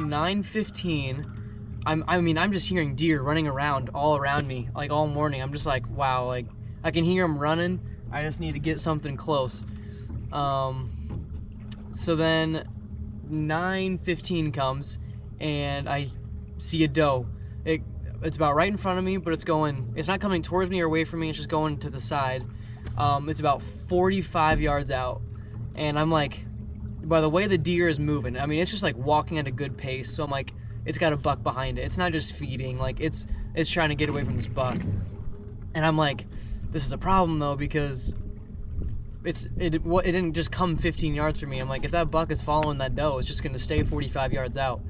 9:15, I'm just hearing deer running around all around me, like all morning. I'm just like, wow, like I can hear them running. I just need to get something close. So then 9:15 comes, and I see a doe. It's about right in front of me, but it's not coming towards me or away from me. It's just going to the side. It's about 45 yards out, and I'm like, by the way the deer is moving, I mean, it's just like walking at a good pace. So I'm like, it's got a buck behind it. It's not just feeding, like it's trying to get away from this buck. And I'm like, this is a problem though, because it didn't just come 15 yards from me. I'm like, if that buck is following that doe, it's just gonna stay 45 yards out.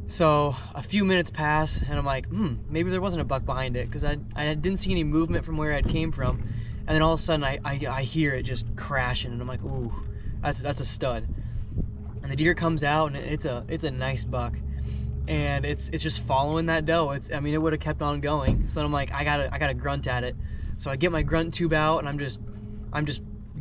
So a few minutes pass, and I'm like, maybe there wasn't a buck behind it, because I didn't see any movement from where I came from. And then all of a sudden I hear it just crashing, and I'm like, ooh, that's a stud. And the deer comes out, and it's a nice buck, and it's just following that doe. It would have kept on going. So I'm like, I gotta grunt at it. So I get my grunt tube out, and I'm just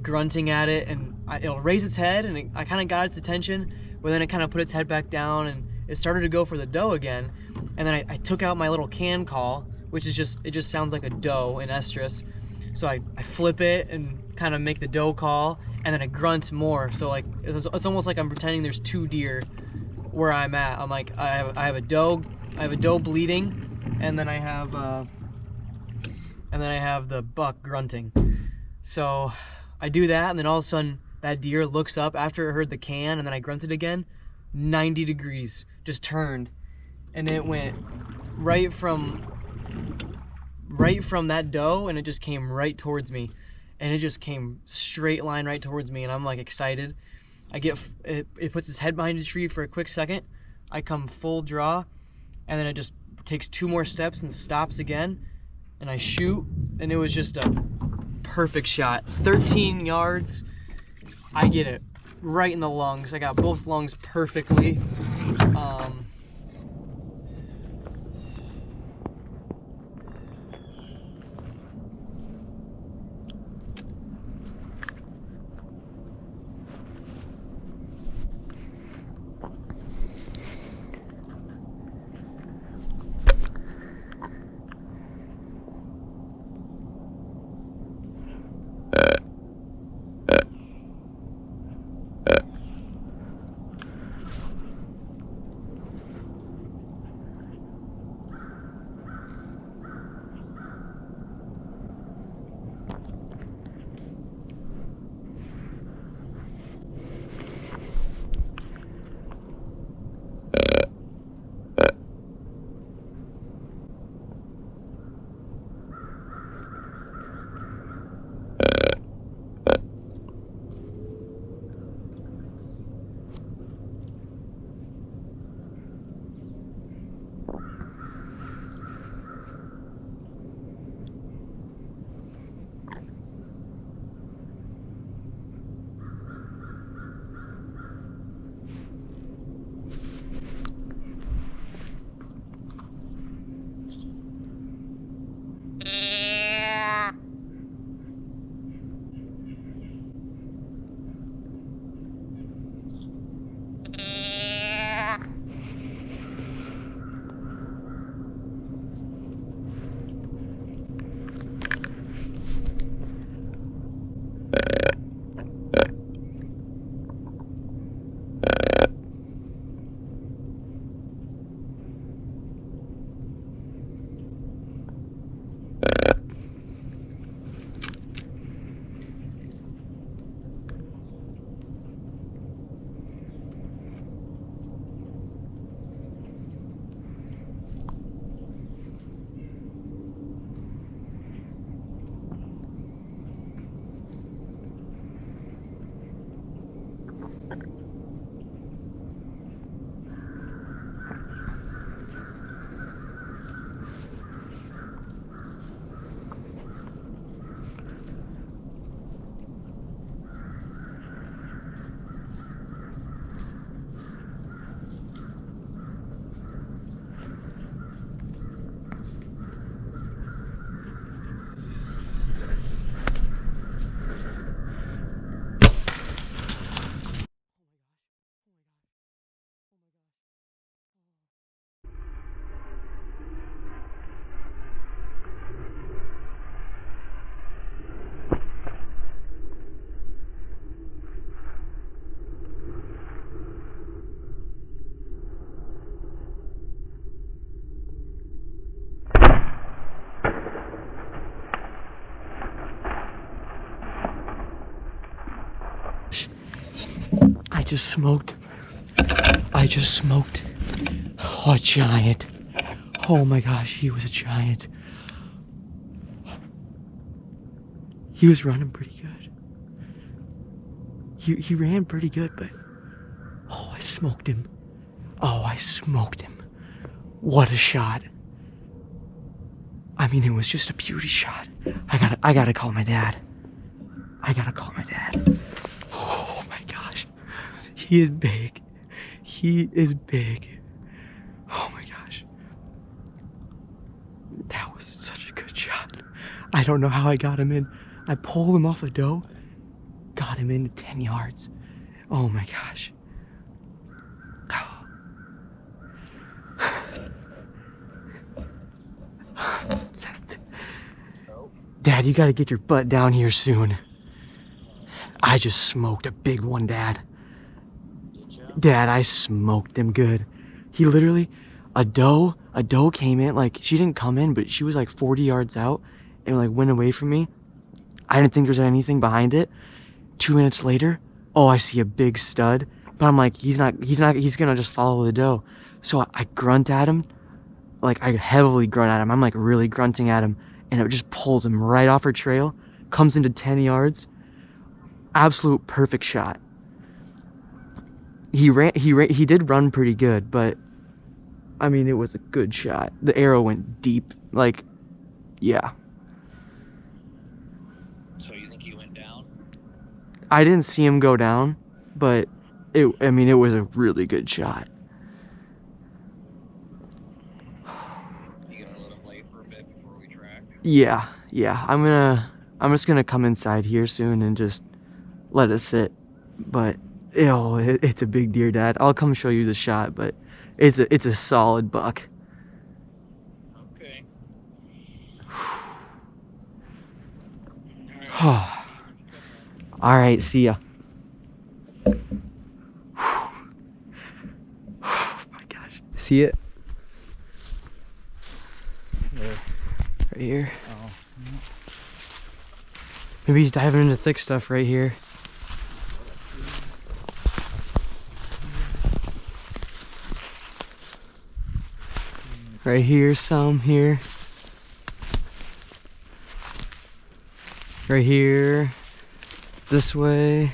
grunting at it, and it'll raise its head, and I kind of got its attention, but then it kind of put its head back down, and it started to go for the doe again. And then I took out my little can call, which is it just sounds like a doe in estrus. So I flip it and kind of make the doe call, and then I grunt more. So like it's almost like I'm pretending there's two deer where I'm at. I'm like, I have a doe bleeding, and then I have the buck grunting. So I do that, and then all of a sudden that deer looks up after it heard the can, and then I grunted again. 90 degrees, just turned, and it went right from that doe, and it just came right towards me, and it just came straight line right towards me. And I'm like excited. It puts its head behind a tree for a quick second. I come full draw, and then it just takes 2 more steps and stops again, and I shoot, and it was just a perfect shot. 13 yards. I get it right in the lungs. I got both lungs perfectly. just smoked. I just smoked. Oh, a giant. Oh my gosh, he was a giant. He was running pretty good. He ran pretty good, but oh, I smoked him. Oh, I smoked him. What a shot. I mean, it was just a beauty shot. I gotta call my dad. I gotta call my dad. Oh my gosh. He is big. He is big. Oh my gosh. That was such a good shot. I don't know how I got him in. I pulled him off a doe, got him into 10 yards. Oh my gosh. Dad, you gotta get your butt down here soon. I just smoked a big one, Dad. Dad, I smoked him good. He literally, a doe came in, like, she didn't come in, but she was like 40 yards out and like went away from me. I didn't think there was anything behind it. 2 minutes later, oh, I see a big stud, but I'm like, he's gonna just follow the doe. So I grunt at him, like I heavily grunt at him. I'm like really grunting at him, and it just pulls him right off her trail, comes into 10 yards. Absolute perfect shot. He did run pretty good, but I mean, it was a good shot. The arrow went deep, like, yeah. So you think he went down? I didn't see him go down, but I mean, it was a really good shot. You gonna let him lay for a bit before we track? Yeah. I'm just gonna come inside here soon and just let it sit. But it's a big deer, Dad. I'll come show you the shot, but it's a solid buck. Okay. All right, see ya. Oh my gosh. See it? Yeah. Right here. Oh. Maybe he's diving into thick stuff right here. Right here, some here. Right here. This way.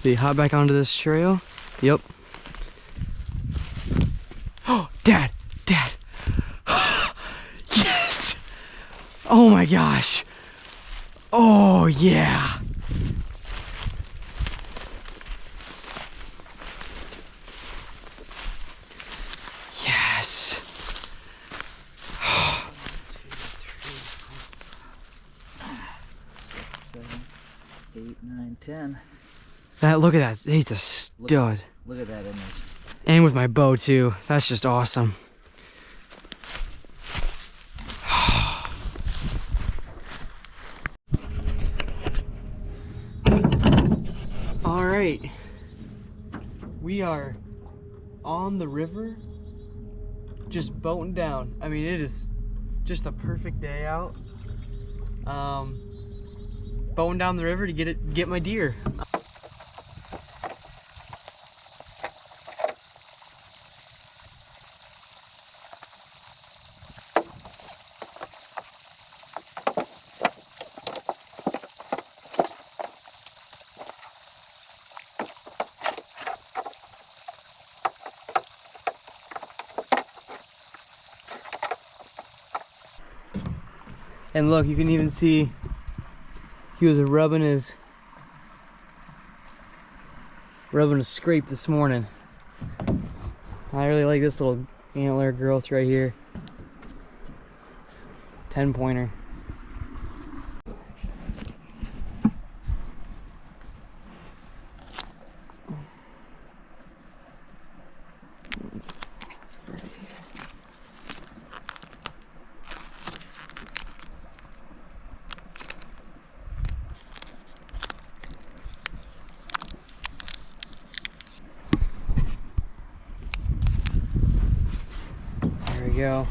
Did he hop back onto this trail? Yep. Oh, Dad! Yes! Oh my gosh! Oh yeah! Yes! 7, 8, 9, 10. Look at that. He's a stud. Look at that image. And with my bow too. That's just awesome. All right. We are on the river, just boating down. I mean, it is just a perfect day out. Boating down the river to get my deer. And look, you can even see he was rubbing a scrape this morning. I really like this little antler growth right here. 10-pointer. There we go.